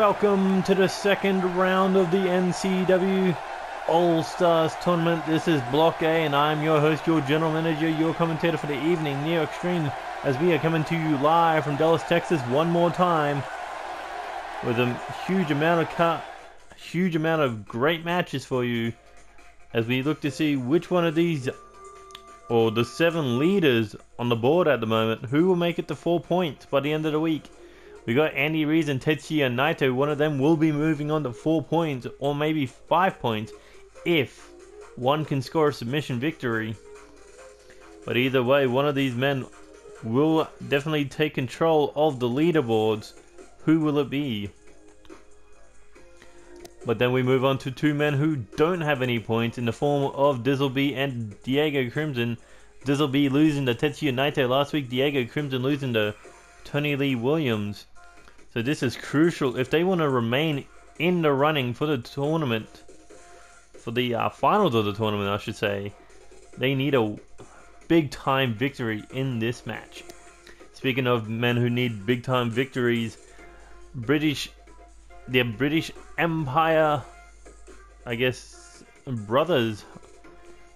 Welcome to the second round of the NCW AllStars tournament. This is Block A and I'm your host, your general manager, your commentator for the evening, NeoXtreme, as we are coming to you live from Dallas, Texas one more time with a huge amount of great matches for you as we look to see which one of these, or the 7 leaders on the board at the moment, who will make it to 4 points by the end of the week. We got Andy Reeves and Tetsuya and Naito. One of them will be moving on to 4 points or maybe 5 points if one can score a submission victory. But either way, one of these men will definitely take control of the leaderboards. Who will it be? But then we move on to 2 men who don't have any points in the form of Dizzle B and Diego Crimson. Dizzle B losing to Tetsuya Naito last week. Diego Crimson losing to Tony Lee Williams. So this is crucial if they want to remain in the running for the tournament, for the finals of the tournament, I should say. They need a big time victory in this match. Speaking of men who need big time victories, the British Empire, I guess, brothers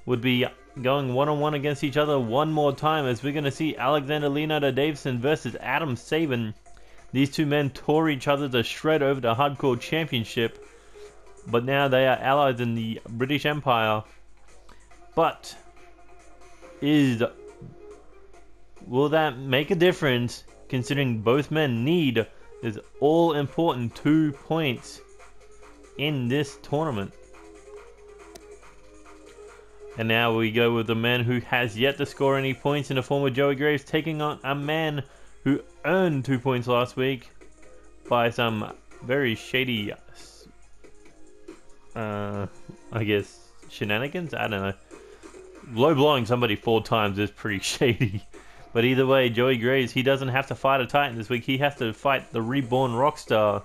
would be going one-on-one against each other one more time, as we're going to see Alexander Leonardo Davidson versus Adam Sabin. These 2 men tore each other to shred over the Hardcore Championship, but now they are allies in the British Empire. But will that make a difference, considering both men need this all-important 2 points in this tournament? And now we go with the man who has yet to score any points in the form of Joey Graves, taking on a man who earned 2 points last week by some very shady, I guess, shenanigans? I don't know. Low blowing somebody 4 times is pretty shady. But either way, Joey Graves, he doesn't have to fight a Titan this week. He has to fight the reborn Rockstar.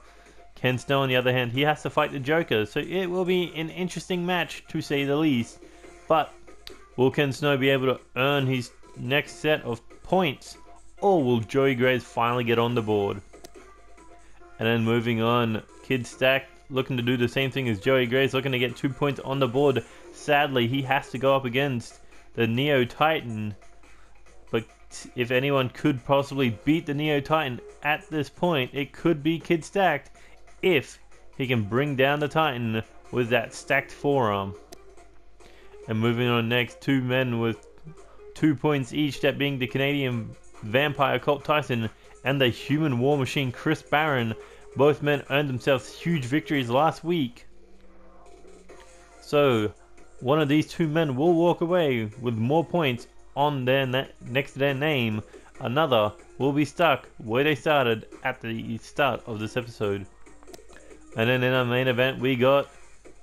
Ken Snow, on the other hand, he has to fight the Joker. So it will be an interesting match, to say the least. But will Ken Snow be able to earn his next set of points, or will Joey Graves finally get on the board? And then moving on, Kid Stack looking to do the same thing as Joey Graves, looking to get 2 points on the board. Sadly, he has to go up against the Neo Titan. But if anyone could possibly beat the Neo Titan at this point, it could be Kid Stack, if he can bring down the Titan with that stacked forearm. And moving on next, 2 men with 2 points each, that being the Canadian Vampire Colt Tyson and the Human War Machine Chris Barron. Both men earned themselves huge victories last week. So one of these 2 men will walk away with more points on their next to their name. Another will be stuck where they started at the start of this episode. And then in our main event, we got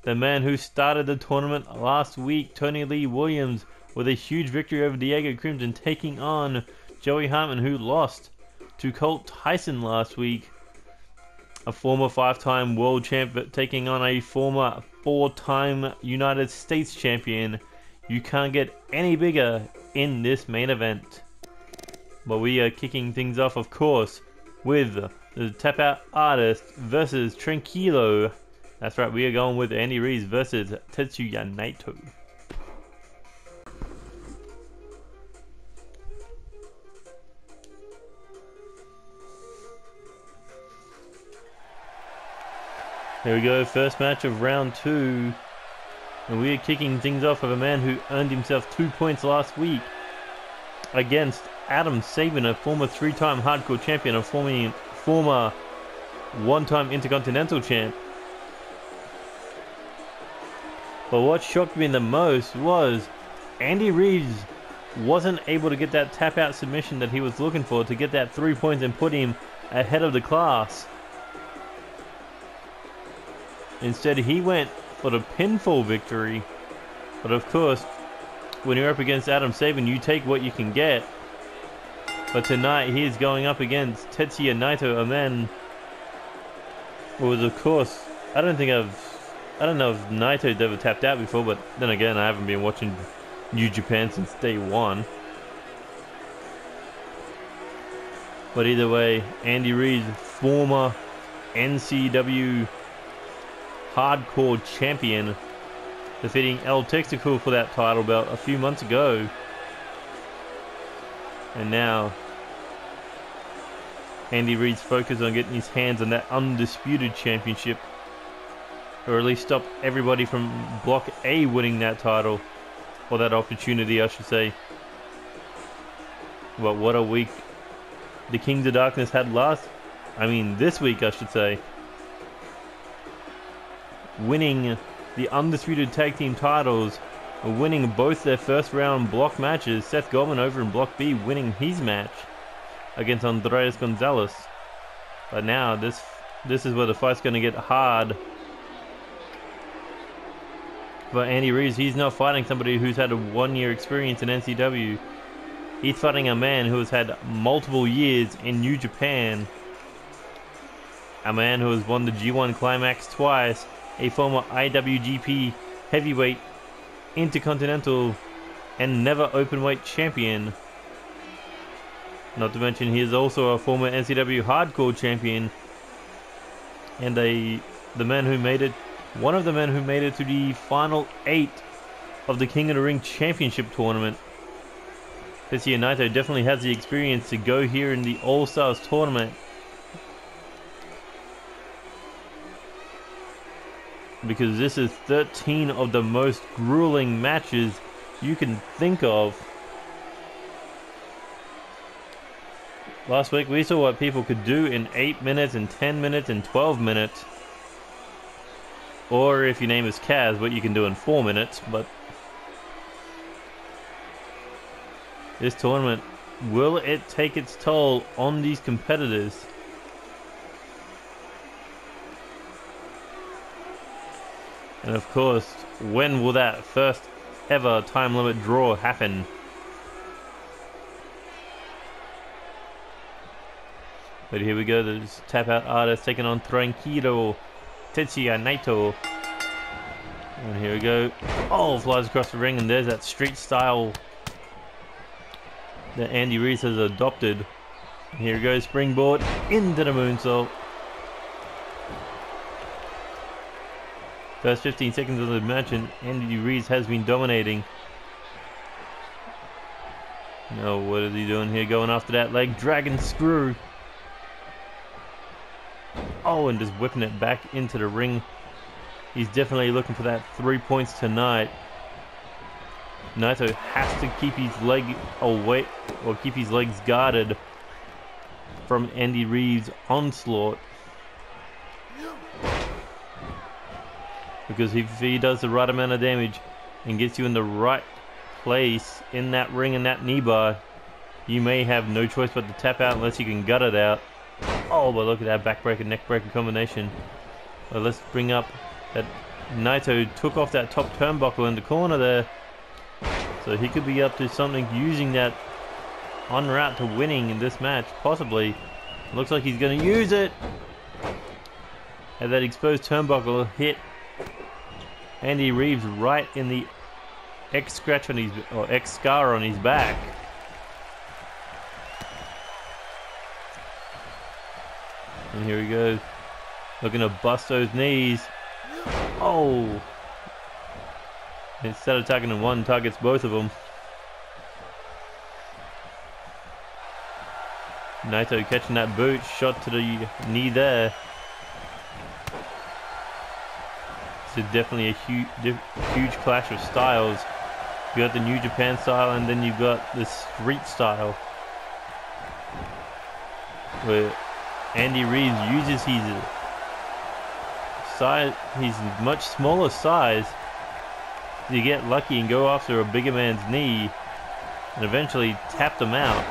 the man who started the tournament last week, Tony Lee Williams, with a huge victory over Diego Crimson, taking on Joey Hartman, who lost to Colt Tyson last week. A former 5-time world champ taking on a former 4-time United States champion. You can't get any bigger in this main event. But we are kicking things off, of course, with the Tap Out Artist versus Tranquilo. That's right, we are going with Andy Reeves versus Tetsuya Naito. Here we go, first match of round 2. And we are kicking things off with a man who earned himself 2 points last week against Adam Sabin, a former 3-time Hardcore champion, a former 1-time Intercontinental champ. But what shocked me the most was Andy Reeves wasn't able to get that tap-out submission that he was looking for to get that 3 points and put him ahead of the class. Instead, he went for the pinfall victory. But of course, when you're up against Adam Sabin, you take what you can get. But tonight, he is going up against Tetsuya Naito, a man who was, of course, I don't know if Naito's ever tapped out before, but then again, I haven't been watching New Japan since day 1. But either way, Andy Reid, former NCW Hardcore Champion, defeating El Texaco for that title belt a few months ago. And now Andy Reid's focused on getting his hands on that undisputed championship, or at least stop everybody from Block A winning that title, or that opportunity I should say. But what a week the Kings of Darkness had this week I should say. Winning the undisputed tag team titles, winning both their first round block matches. Seth Goldman over in Block B winning his match against Andreas Gonzalez. But now this is where the fight's going to get hard. But Andy Reeves, he's not fighting somebody who's had a 1-year experience in NCW. He's fighting a man who has had multiple years in New Japan. A man who has won the G1 Climax twice. A former IWGP Heavyweight, Intercontinental, and never Openweight champion. Not to mention he is also a former NCW Hardcore champion. And one of the men who made it to the final 8 of the King of the Ring Championship tournament. Tetsuya Naito definitely has the experience to go here in the AllStars tournament, because this is 13 of the most grueling matches you can think of. Last week we saw what people could do in 8 minutes and 10 minutes and 12 minutes. Or if your name is Kaz, what you can do in 4 minutes. But this tournament, will it take its toll on these competitors? And of course, when will that first ever time limit draw happen? But here we go, there's Tap Out Artist taking on Tranquilo Tetsuya Naito. And here we go. Oh, flies across the ring, and there's that street style that Andy Reeves has adopted. And here we go, springboard into the moonsault. First 15 seconds of the match, and Andy Reeves has been dominating. Now, what is he doing here? Going after that leg dragon screw. Oh, and just whipping it back into the ring. He's definitely looking for that 3 points tonight. Naito has to keep his leg away, or keep his legs guarded from Andy Reeves' onslaught. Because if he does the right amount of damage and gets you in the right place in that ring and that knee bar, you may have no choice but to tap out unless you can gut it out. Oh, but look at that backbreaker, neckbreaker combination. Well, let's bring up that Naito took off that top turnbuckle in the corner there. So he could be up to something using that en route to winning in this match, possibly. Looks like he's going to use it. And that exposed turnbuckle hit Andy Reeves right in the X scratch on his, or X scar on his back. And here he goes, looking to bust those knees. Oh! Instead of attacking one, targets both of them. Naito catching that boot, shot to the knee there. This is definitely a huge clash of styles. You got the New Japan style, and then you've got the street style, where Andy Reeves uses his size, his much smaller size, to get lucky and go after a bigger man's knee, and eventually tap them out.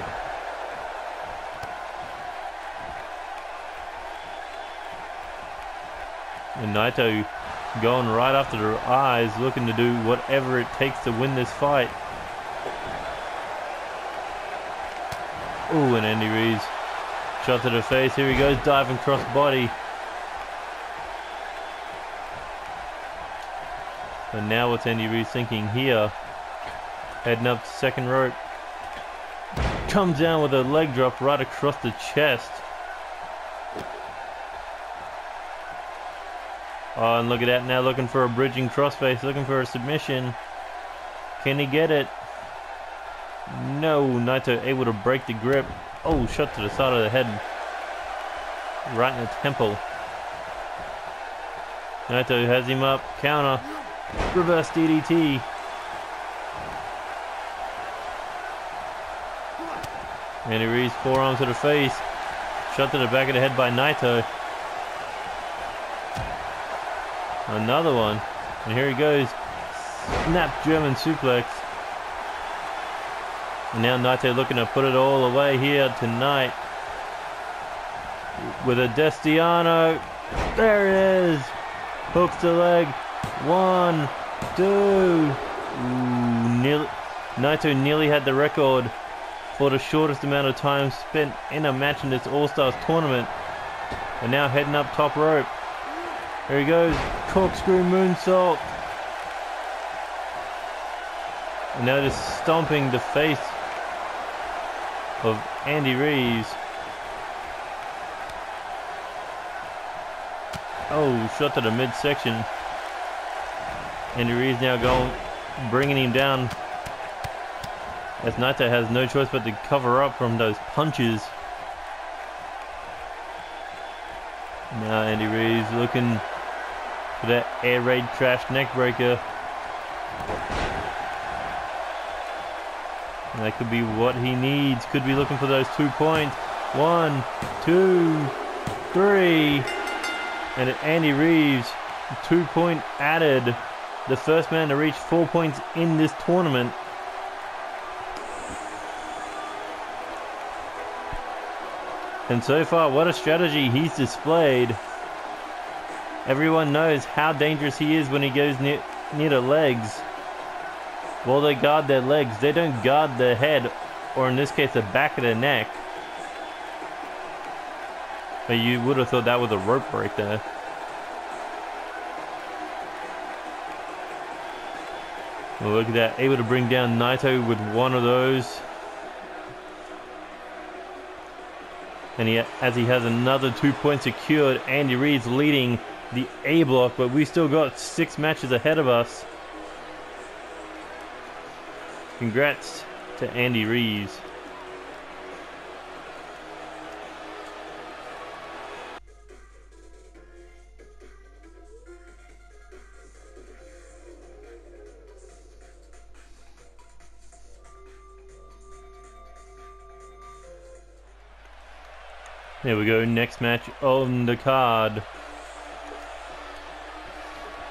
And Naito going right after their eyes, looking to do whatever it takes to win this fight. Ooh, and Andy Reeves, shot to the face. Here he goes, diving cross body. And now what's Andy Reeves thinking here? Heading up to second rope. Comes down with a leg drop right across the chest. Oh, and look at that now, looking for a bridging crossface, looking for a submission. Can he get it? No, Naito able to break the grip. Oh, shot to the side of the head. Right in the temple. Naito has him up. Counter. Reverse DDT. And he Reeves forearm to the face. Shot to the back of the head by Naito. Another one. And here he goes. Snap German suplex. And now Naito looking to put it all away here tonight. With a Destiano. There it is. Hooks the leg. 1, 2. Ooh, Naito nearly had the record for the shortest amount of time spent in a match in this All-Stars tournament. And now heading up top rope. Here he goes. Corkscrew moonsault. And now just stomping the face of Andy Reeves. Oh, shot to the midsection. Andy Reeves now bringing him down. As Naito has no choice but to cover up from those punches. Now Andy Reeves looking for that air raid crash neckbreaker. And that could be what he needs. Could be looking for those 2 points. 1, 2, 3. And Andy Reeves, 2-point added. The first man to reach 4 points in this tournament. And so far, what a strategy he's displayed. Everyone knows how dangerous he is when he goes near the legs. Well, they guard their legs. They don't guard their head, or in this case, the back of their neck. But you would have thought that was a rope break there. Well, look at that. Able to bring down Naito with one of those. And as he has another 2 points secured, Andy Reeves leading the A block, but we still got 6 matches ahead of us. Congrats to Andy Reeves. There we go, next match on the card.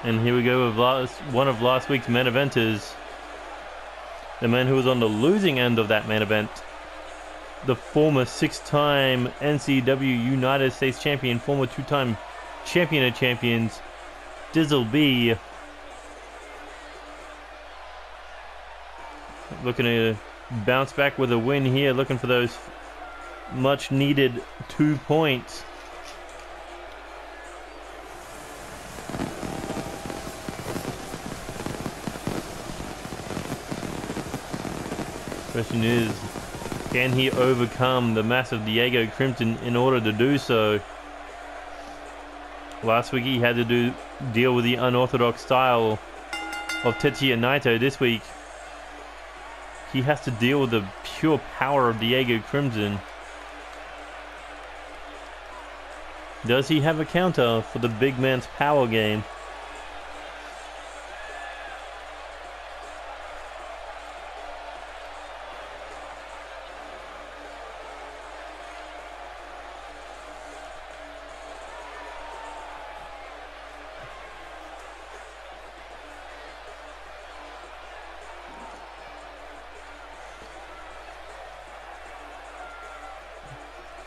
And here we go with one of last week's main eventers. The man who was on the losing end of that main event. The former 6-time NCW United States champion, former 2-time champion of champions, Dizzle B. Looking to bounce back with a win here, looking for those much needed 2 points. Question is, can he overcome the massive Diego Crimson in order to do so? Last week he had to deal with the unorthodox style of Tetsuya Naito. This week he has to deal with the pure power of Diego Crimson. Does he have a counter for the big man's power game?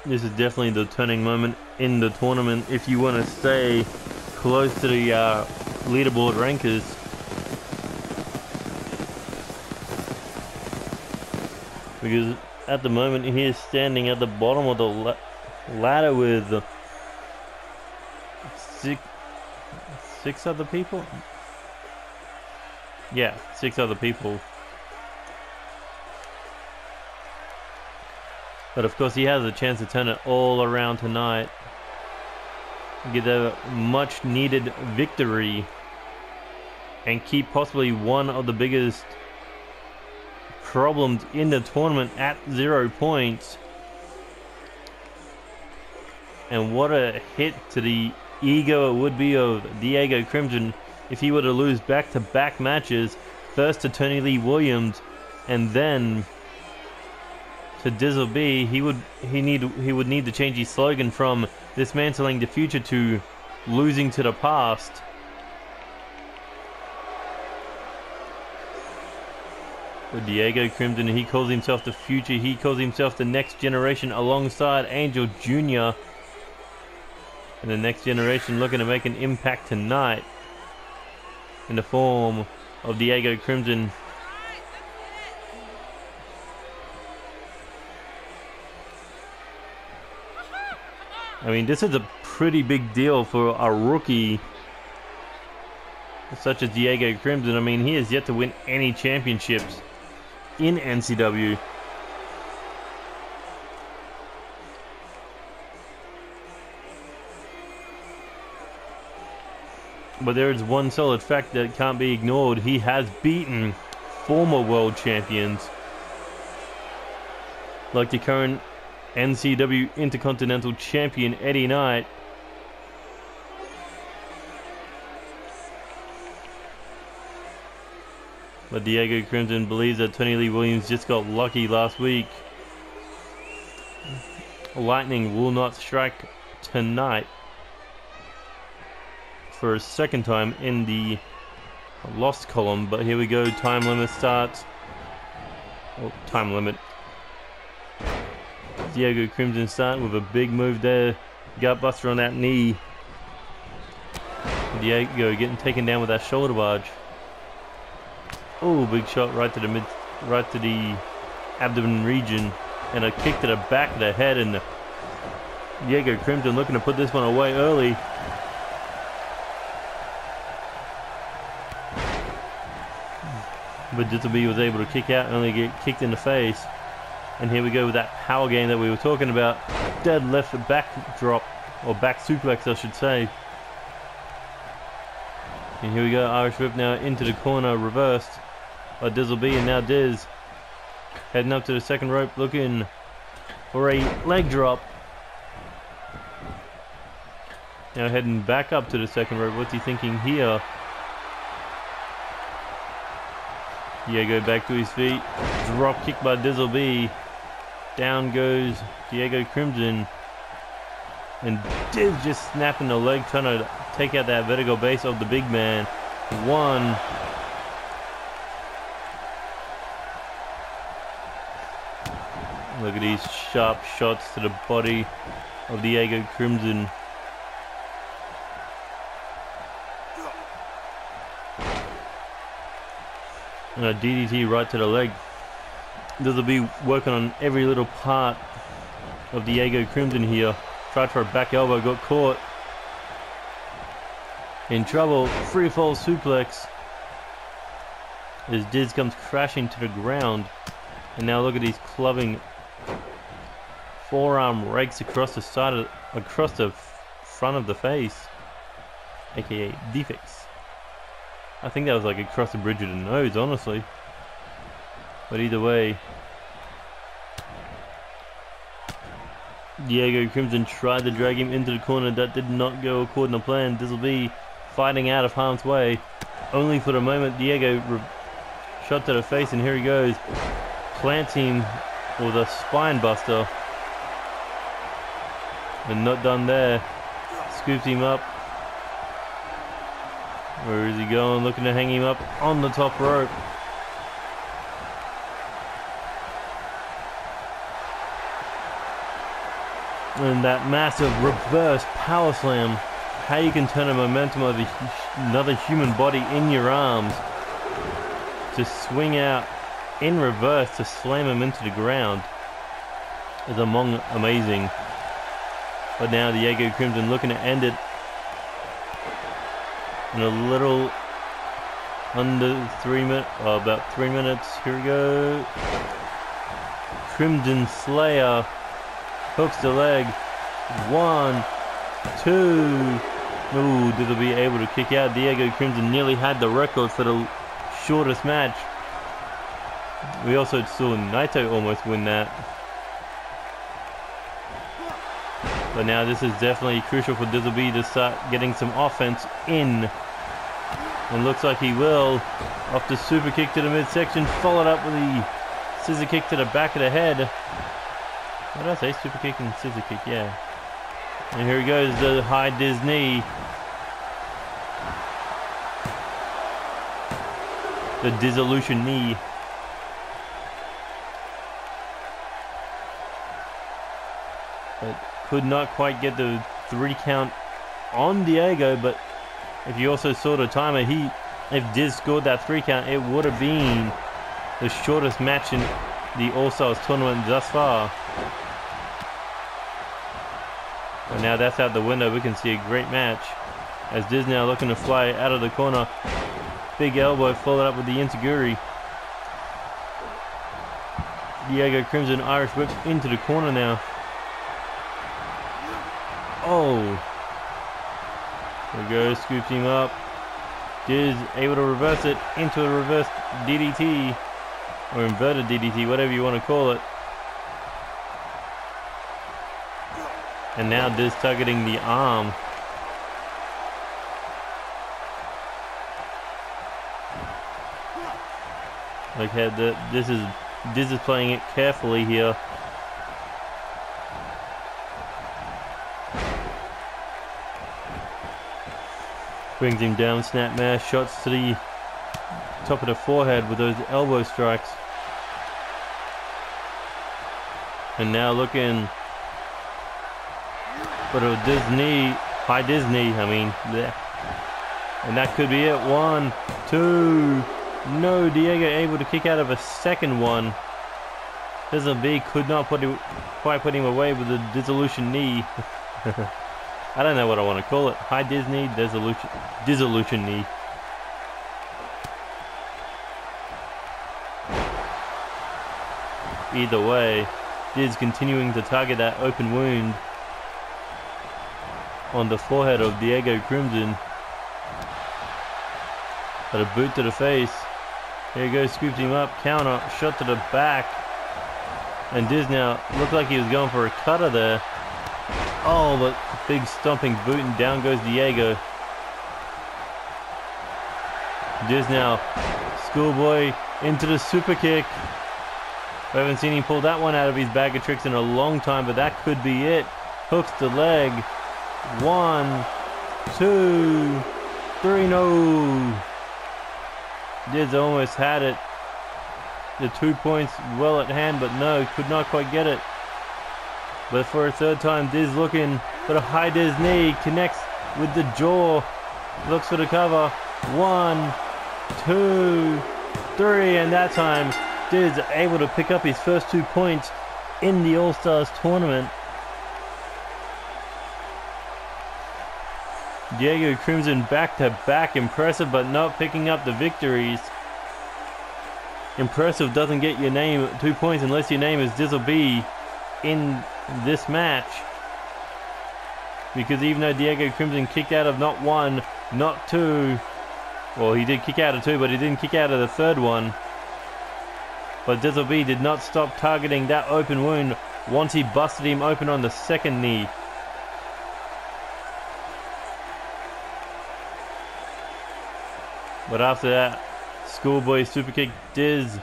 This is definitely the turning moment in the tournament if you want to stay close to the leaderboard rankers. Because at the moment he is standing at the bottom of the ladder with six other people? Yeah, 6 other people. But of course he has a chance to turn it all around tonight. get a much needed victory and keep possibly one of the biggest problems in the tournament at 0 points. And what a hit to the ego it would be of Diego Crimson if he were to lose back-to-back matches, first to Tony Lee Williams and then to Dizzle B. He would need to change his slogan from dismantling the future to losing to the past. But Diego Crimson, he calls himself the future, he calls himself the next generation alongside Angel Jr. And the next generation looking to make an impact tonight in the form of Diego Crimson. I mean, this is a pretty big deal for a rookie such as Diego Crimson. I mean, he has yet to win any championships in NCW. But there is one solid fact that can't be ignored. He has beaten former world champions like the current NCW Intercontinental Champion Eddie Knight. But Diego Crimson believes that Tony Lee Williams just got lucky last week. Lightning will not strike tonight for a second time in the lost column. But here we go, time limit starts. Oh, time limit. Diego Crimson starting with a big move there. Gutbuster on that knee. Diego getting taken down with that shoulder barge. Oh, big shot right to the abdomen region, and a kick to the back of the head, and Diego Crimson looking to put this one away early. But Dizzle B was able to kick out and only get kicked in the face. And here we go with that power game that we were talking about. Deadlift back drop, or back suplex I should say. And here we go, Irish whip now into the corner, reversed by Dizzle B, and now Diz heading up to the second rope looking for a leg drop. Now heading back up to the second rope. What's he thinking here? Diego back to his feet. Drop kick by Dizzle B. Down goes Diego Crimson. And Diz just snapping the leg, trying to take out that vertical base of the big man. One. Look at these sharp shots to the body of Diego Crimson. And a DDT right to the leg. Dizzle B working on every little part of Diego Crimson here. Tried for a back elbow, got caught. In trouble, free fall suplex. As Diz comes crashing to the ground. And now look at these clubbing forearm rakes across the side across the front of the face. AKA defects. I think that was like across the bridge of the nose, honestly. But either way, Diego Crimson tried to drag him into the corner. That did not go according to plan. Dizzle B fighting out of harm's way. Only for the moment, Diego shot to the face, and here he goes. Plants him with a spine buster. And not done there. Scoops him up. Where is he going? Looking to hang him up on the top rope. And that massive reverse power slam. How you can turn the momentum of another human body in your arms to swing out in reverse to slam him into the ground is amazing. But now Diego Crimson looking to end it in a little under 3 minutes, about 3 minutes. Here we go. Crimson Slayer hooks the leg. 1, 2. Ooh, Dizzle be able to kick out. Diego Crimson nearly had the record for the shortest match. We also saw Naito almost win that. But now this is definitely crucial for Dizzle B to start getting some offense in. And looks like he will. Off the super kick to the midsection, followed up with the scissor kick to the back of the head. What did I say? Super kick and scissor kick, yeah. And here he goes, the high Diz knee. The dissolution knee. But could not quite get the 3 count on Diego, but if you also saw the timer, if Diz scored that 3 count, it would have been the shortest match in the All-Stars tournament thus far. But now that's out the window. We can see a great match as Diz now looking to fly out of the corner. Big elbow followed up with the Insiguri. Diego Crimson Irish whip into the corner now. Oh. There we go, scoops him up. Diz able to reverse it into a reverse DDT. Or inverted DDT, whatever you want to call it. And now Diz targeting the arm. Like Diz is playing it carefully here. Brings him down, snap mash, shots to the top of the forehead with those elbow strikes. And now looking for a Diz knee, high Diz knee, I mean. And that could be it. 1, 2. No, Diego able to kick out of a second one. Dizzle B could not quite put him away with the dissolution knee. I don't know what I want to call it. High Diz knee, dissolution knee. Either way, Diz continuing to target that open wound on the forehead of Diego Crimson. But a boot to the face. Here he goes, scoops him up, counter, shot to the back. And Diz now looked like he was going for a cutter there. Oh, but big stomping boot and down goes Diego. Diz now, schoolboy into the super kick. I haven't seen him pull that one out of his bag of tricks in a long time, but that could be it. Hooks the leg. 1, 2, 3, no. Diz almost had it. The 2 points well at hand, but no, could not quite get it. But for a third time, Diz looking for the high Diz knee, connects with the jaw, looks for the cover. 1, 2, 3, and that time Diz able to pick up his first 2 points in the All-Stars tournament. Diego Crimson back to back, impressive, but not picking up the victories. Impressive doesn't get your name 2 points unless your name is Dizzle B in this match. Because even though Diego Crimson kicked out of not 1, not 2, well, he did kick out of 2, but he didn't kick out of the third one. But Dizzle B did not stop targeting that open wound once he busted him open on the second knee. But after that schoolboy superkick, Diz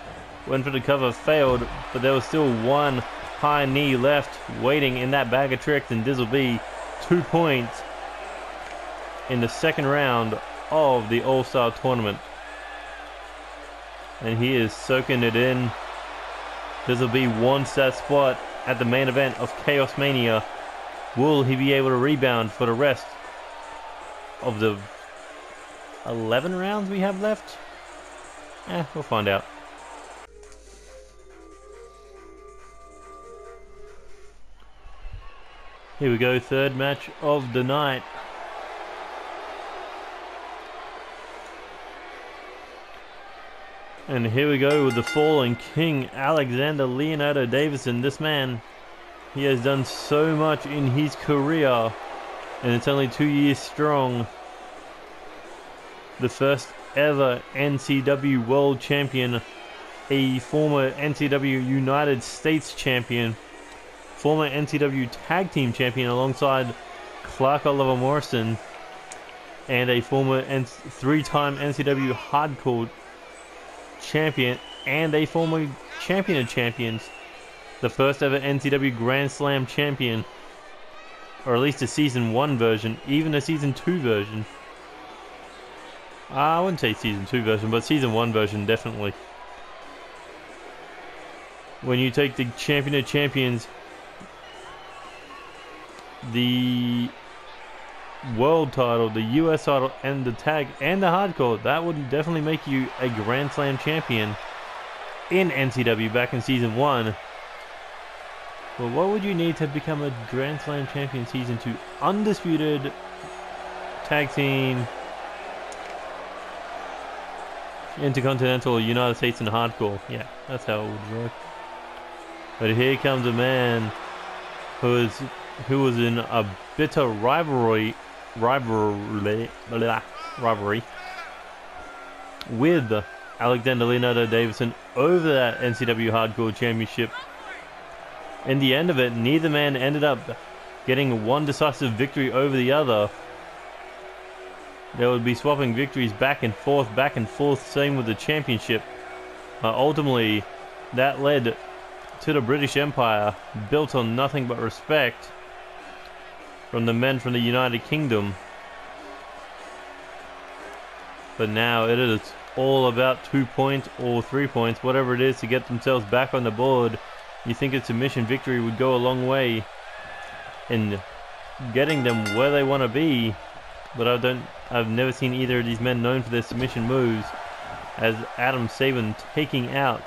went for the cover, failed, but there was still one high knee left waiting in that bag of tricks, and Dizzle B 2 points in the second round of the All-Star tournament. And he is soaking it in. Dizzle B wants that spot at the main event of Chaos Mania. Will he be able to rebound for the rest of the 11 rounds we have left? We'll find out. Here we go, third match of the night. And here we go with the fallen king, Alexander Leonardo Davidson. This man, he has done so much in his career. and it's only 2 years strong. The first ever NCW World Champion, a former NCW United States Champion, former NCW Tag Team Champion alongside Clark Oliver Morrison, and a former 3-time NCW Hardcore Champion, and a former Champion of Champions, the first ever NCW Grand Slam Champion, or at least a Season 1 version, even a Season 2 version. I wouldn't say Season 2 version, but Season 1 version definitely. When you take the Champion of Champions, the World title, the US title, and the tag, and the hardcore, that would definitely make you a Grand Slam champion in NCW back in Season 1. But what would you need to become a Grand Slam champion in Season 2? Undisputed tag team, Intercontinental, United States, and hardcore. Yeah, that's how it would work. But here comes a man who was in a bitter rivalry with Alexander Leonardo Davidson over that NCW Hardcore Championship. In the end of it, neither man ended up getting one decisive victory over the other. They would be swapping victories back and forth, same with the championship. Ultimately, that led to the British Empire, built on nothing but respect from the men from the United Kingdom. But now it is all about 2 points or 3 points, whatever it is, to get themselves back on the board. You think a submission victory would go a long way in getting them where they want to be, but I've never seen either of these men known for their submission moves. As Sabin taking out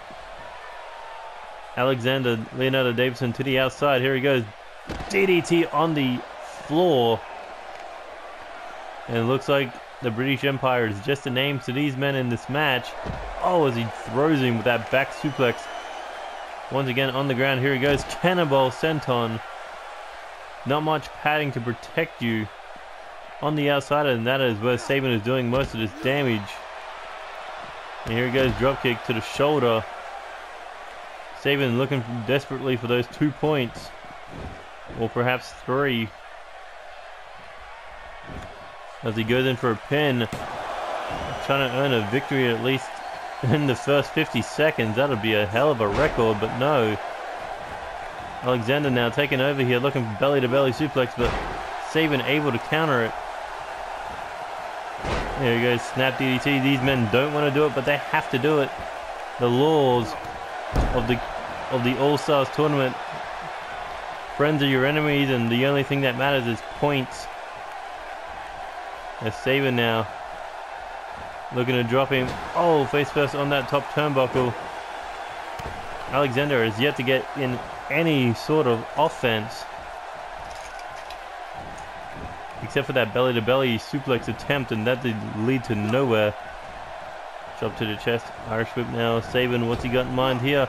Alexander Leonardo Davidson to the outside. Here he goes, DDT on the floor, and it looks like the British Empire is just a name to these men in this match. Oh, as he throws him with that back suplex. Once again on the ground, here he goes, cannonball senton. Not much padding to protect you on the outside, and that is where Sabin is doing most of this damage. And here he goes, dropkick to the shoulder. Sabin looking desperately for those 2 points, or perhaps 3. As he goes in for a pin, trying to earn a victory at least in the first 50 seconds. That would be a hell of a record, but no. Alexander now taking over here, looking for belly-to-belly suplex, but Sabin able to counter it. There he goes, snap DDT. These men don't want to do it, but they have to do it. The laws of the All-Stars tournament. Friends are your enemies, and the only thing that matters is points. As Sabin now looking to drop him. Oh, face first on that top turnbuckle. Alexander has yet to get in any sort of offense, except for that belly-to-belly suplex attempt, and that did lead to nowhere. Drop to the chest, Irish whip now. Sabin, what's he got in mind here?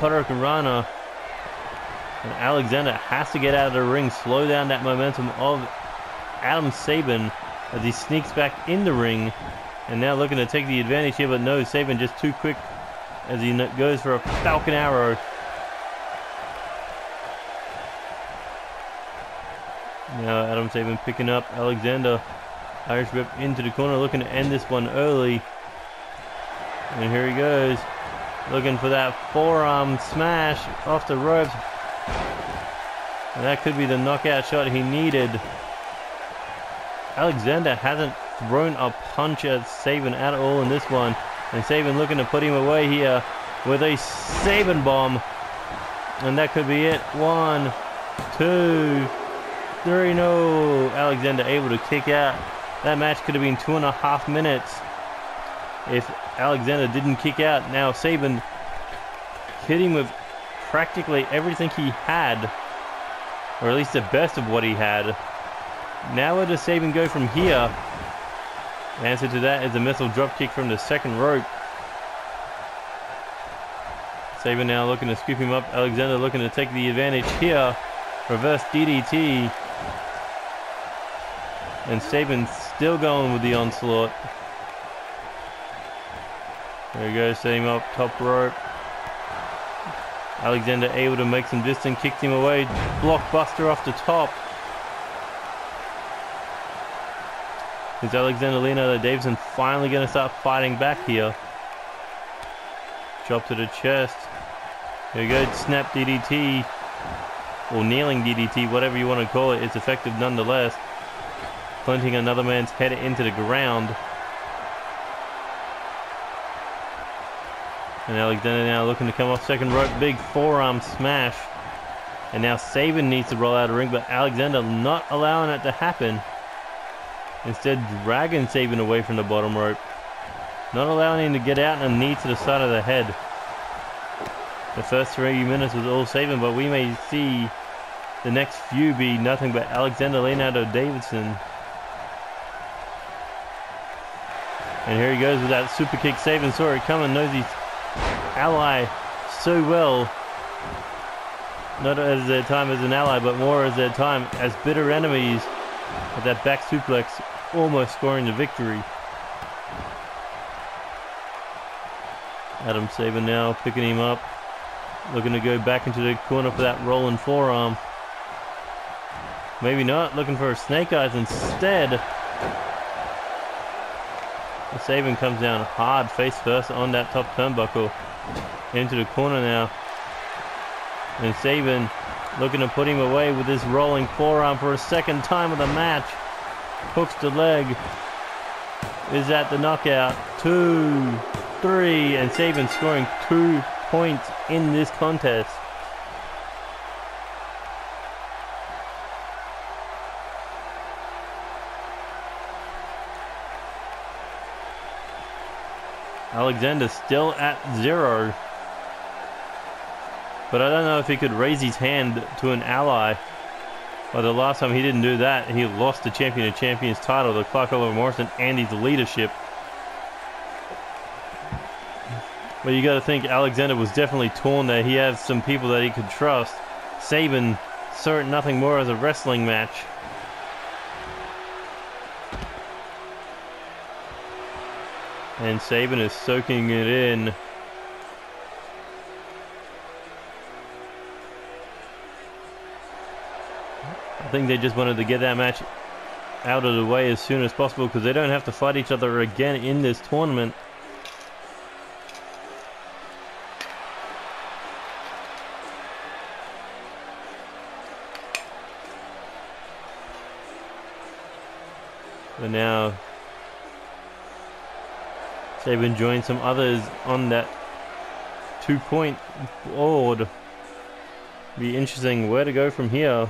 Hurricanrana. And Alexander has to get out of the ring, slow down that momentum of Sabin as he sneaks back in the ring. And now looking to take the advantage here, but no, Sabin just too quick as he goes for a Falcon Arrow. Now Sabin picking up Alexander. Irish whip into the corner, looking to end this one early. And here he goes, looking for that forearm smash off the ropes. And that could be the knockout shot he needed. Alexander hasn't thrown a punch at Sabin at all in this one. And Sabin looking to put him away here with a Sabin bomb. And that could be it. 1, 2, 3. No. Alexander able to kick out. That match could have been 2.5 minutes if Alexander didn't kick out. Now Sabin hit him with practically everything he had, or at least the best of what he had. Now where does Sabin go from here? The answer to that is a missile drop kick from the second rope. Sabin now looking to scoop him up. Alexander looking to take the advantage here. Reverse DDT. And Sabin still going with the onslaught. There he goes, setting him up top rope. Alexander able to make some distance, kicks him away. Blockbuster off the top. Is Alexander Leonardo Davidson finally going to start fighting back here? Drop to the chest. There you go, snap DDT. Or kneeling DDT, whatever you want to call it. It's effective nonetheless. Planting another man's head into the ground. And Alexander now looking to come off second rope. Big forearm smash. And now Sabin needs to roll out of the ring, but Alexander not allowing that to happen. Instead dragging Sabin away from the bottom rope. Not allowing him to get out and a knee to the side of the head. The first 3 minutes was all Sabin, but we may see the next few be nothing but Alexander Leonardo Davidson. And here he goes with that super kick. Sabin saw it coming, knows his ally so well. Not as their time as an ally, but more as their time as bitter enemies. With that back suplex almost scoring the victory. Adam Sabin now picking him up. Looking to go back into the corner for that rolling forearm. Maybe not. Looking for a snake eyes instead. Sabin comes down hard face first on that top turnbuckle. Into the corner now. And Sabin looking to put him away with this rolling forearm for a second time of the match. Hooks the leg. Is that the knockout? 2, 3. And Sabin scoring 2 points in this contest. Alexander still at 0. But I don't know if he could raise his hand to an ally. Well, the last time he didn't do that, he lost the Champion of Champions title to Clark Oliver Morrison and his leadership. But you got to think Alexander was definitely torn there. He has some people that he could trust. Sabin saw it nothing more as a wrestling match. And Sabin is soaking it in. I think they just wanted to get that match out of the way as soon as possible because they don't have to fight each other again in this tournament. But now Sabin joined some others on that 2-point board. Be interesting where to go from here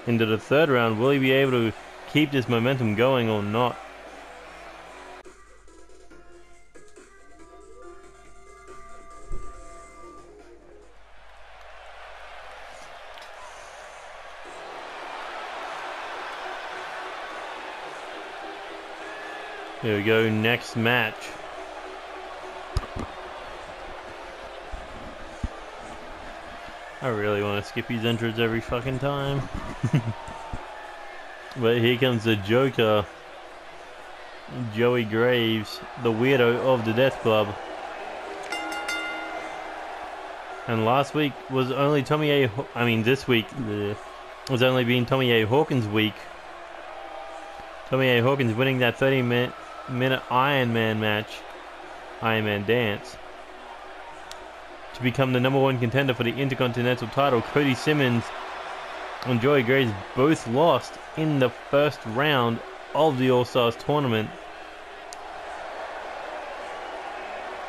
into the third round. Will he be able to keep this momentum going or not? Here we go, next match. I really want to skip his entrance every fucking time. But here comes the Joker. Joey Graves, the weirdo of the Death Club. And last week was only this week was only being Tommy A. Hawkins' week. Tommy A. Hawkins winning that 30-minute Iron Man match, Iron Man dance, to become the #1 contender for the Intercontinental title. Cody Simmons and Joey Graves both lost in the first round of the All-Stars tournament.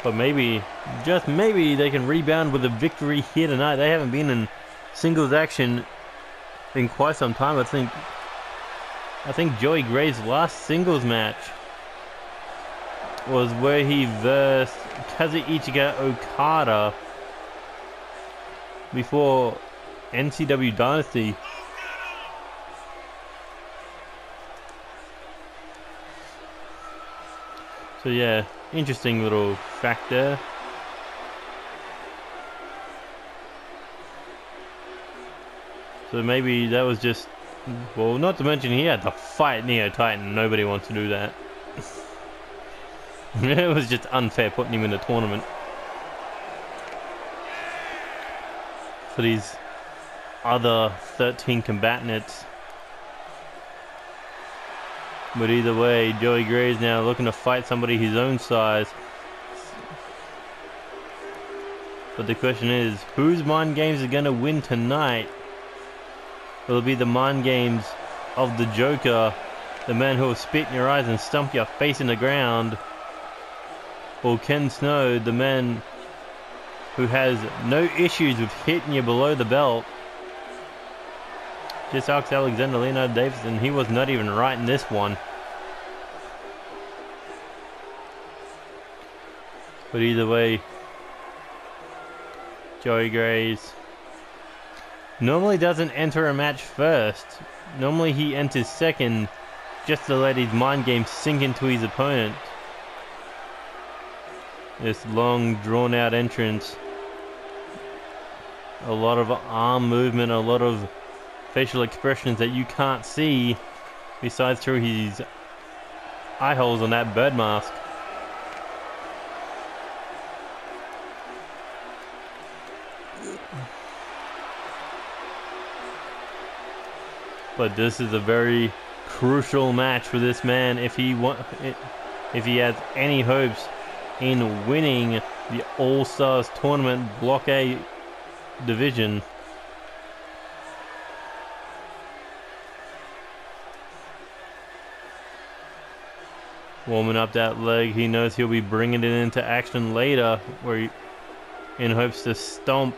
But maybe, just maybe, they can rebound with a victory here tonight. They haven't been in singles action in quite some time. I think Joey Graves' last singles match was where he versed Kazuchika Okada before NCW Dynasty. So yeah, interesting little fact there. So maybe that was just Well, not to mention he had to fight Neo Titan. Nobody wants to do that. It was just unfair putting him in the tournament. For these other 13 combatants. But either way, Joey Gray's now looking to fight somebody his own size. But the question is, whose mind games are going to win tonight? Will it be the mind games of the Joker, the man who will spit in your eyes and stump your face in the ground? Or Ken Snow, the man who has no issues with hitting you below the belt? Just ask Alexander Leonardo Davidson, he was not even right in this one. But either way, Joey Graves normally doesn't enter a match first. Normally he enters second just to let his mind game sink into his opponent. This long drawn out entrance. A lot of arm movement, a lot of facial expressions that you can't see besides through his eye holes on that bird mask. But this is a very crucial match for this man if he has any hopes in winning the All-Stars tournament Block A division. Warming up that leg, he knows he'll be bringing it into action later, where he, in hopes to stomp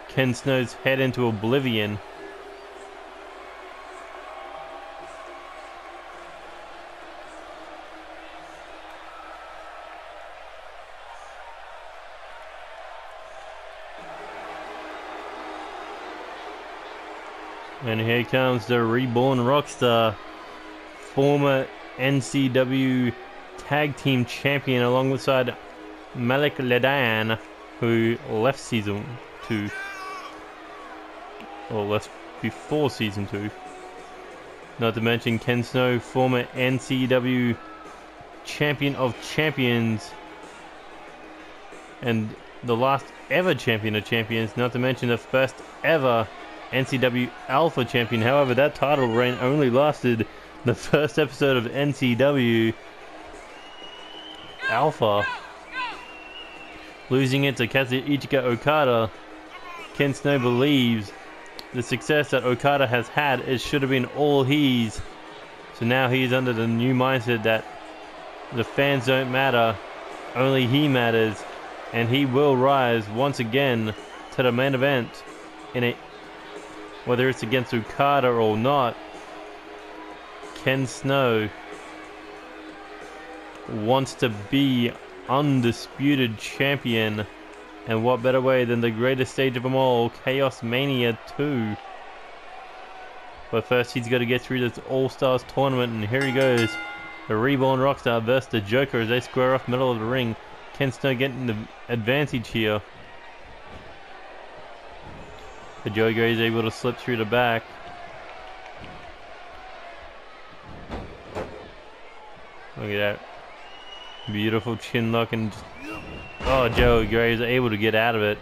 Ken Snow's head into oblivion. And here comes the reborn rockstar, former NCW Tag Team Champion alongside Malik Ledan, who left Season 2. Or left before Season 2. Not to mention Ken Snow, former NCW Champion of Champions. And the last ever Champion of Champions, not to mention the first ever NCW Alpha Champion. However, that title reign only lasted the first episode of NCW Alpha. Losing it to Kazuchika Okada, Ken Snow believes the success that Okada has had, it should have been all his. So now he's under the new mindset that the fans don't matter, only he matters, and he will rise once again to the main event in a whether it's against Okada or not. Ken Snow wants to be undisputed champion, and what better way than the greatest stage of them all, Chaos Mania 2. But first he's got to get through this All-Stars tournament, and here he goes. The Reborn Rockstar versus the Joker as they square off middle of the ring. Ken Snow getting the advantage here. But Joey Gray is able to slip through the back. Look at that. Beautiful chin lock, and just, oh, Joey Gray is able to get out of it.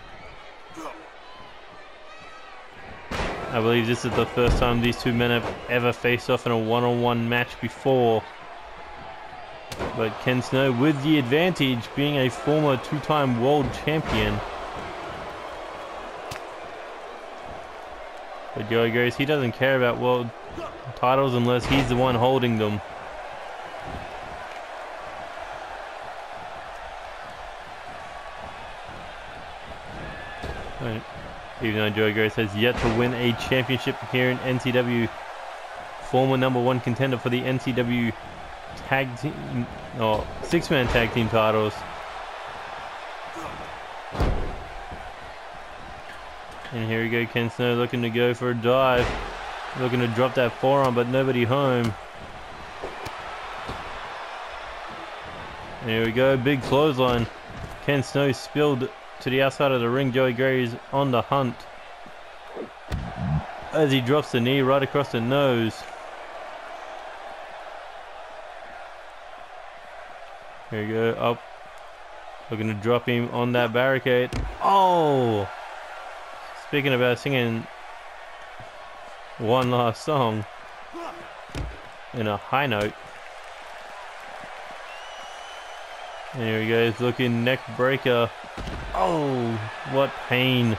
I believe this is the first time these two men have ever faced off in a one-on-one match before. But Ken Snow with the advantage, being a former two-time world champion. But Joey Grace, he doesn't care about world titles unless he's the one holding them. Right. Even though Joey Grace has yet to win a championship here in NCW, former #1 contender for the NCW tag team, or six-man tag team titles. And here we go, Ken Snow looking to go for a dive. Looking to drop that forearm, but nobody home. And here we go, big clothesline. Ken Snow spilled to the outside of the ring. Joey Gray is on the hunt. as he drops the knee right across the nose. Here we go, up. Looking to drop him on that barricade. Oh! Speaking about singing one last song in a high note. And here he goes, looking neck breaker. Oh, what pain.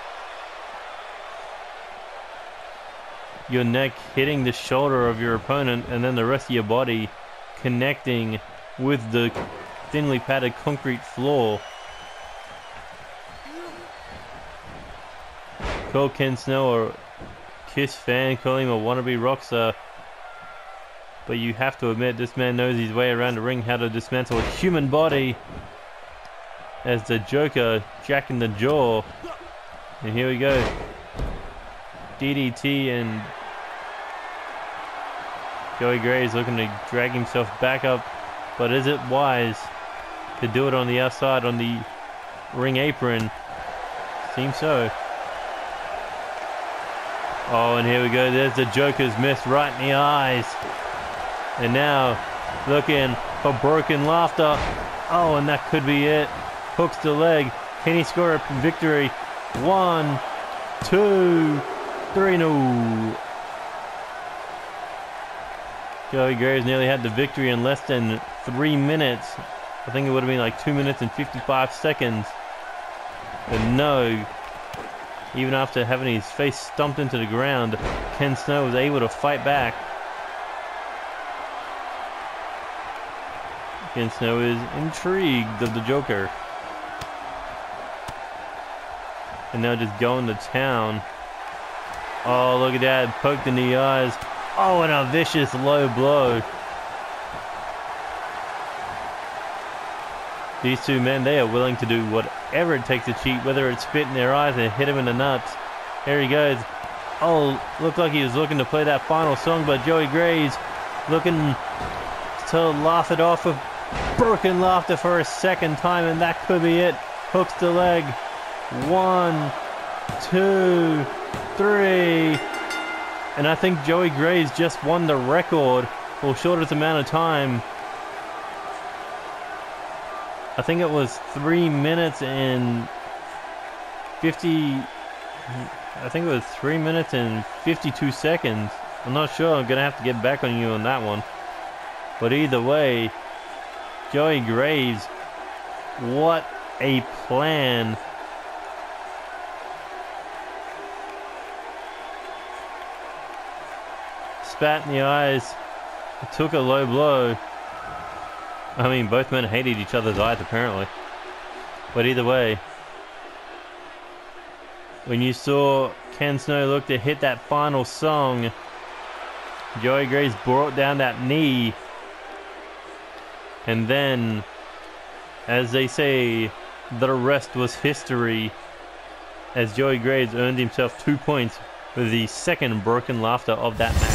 Your neck hitting the shoulder of your opponent and then the rest of your body connecting with the thinly padded concrete floor. Call Ken Snow a Kiss fan, call him a wannabe rock star. But you have to admit, this man knows his way around the ring, how to dismantle a human body. As the Joker jacking the jaw. And here we go. DDT, and Joey Gray's looking to drag himself back up. But is it wise to do it on the outside on the ring apron? Seems so. Oh, and here we go. There's the Joker's miss right in the eyes. And now looking for broken laughter. Oh, and that could be it. Hooks the leg. Can he score a victory? 1, 2, 3, no. Joey Graves nearly had the victory in less than 3 minutes. I think it would have been like 2 minutes and 55 seconds. But no. Even after having his face stumped into the ground, Ken Snow was able to fight back. Ken Snow is intrigued of the Joker. And now just going to town. Oh, look at that. Poked in the eyes. Oh, and a vicious low blow. These two men, they are willing to do whatever it takes to cheat, whether it's spit in their eyes and hit him in the nuts. Here he goes. Oh, looked like he was looking to play that final song, but Joey Graves looking to laugh it off with broken laughter for a second time, and that could be it. Hooks the leg. 1, 2, 3. And I think Joey Graves just won the record for shortest amount of time. I think it was 3 minutes and 50. I think it was 3 minutes and 52 seconds. I'm not sure. I'm gonna have to get back on you on that one. But either way, Joey Graves, what a plan. Spat in the eyes, took a low blow. I mean, both men hated each other's eyes apparently. But either way, when you saw Ken Snow look to hit that final song, Joey Graves brought down that knee. And then, as they say, the rest was history, as Joey Graves earned himself 2 points with the second broken laughter of that match.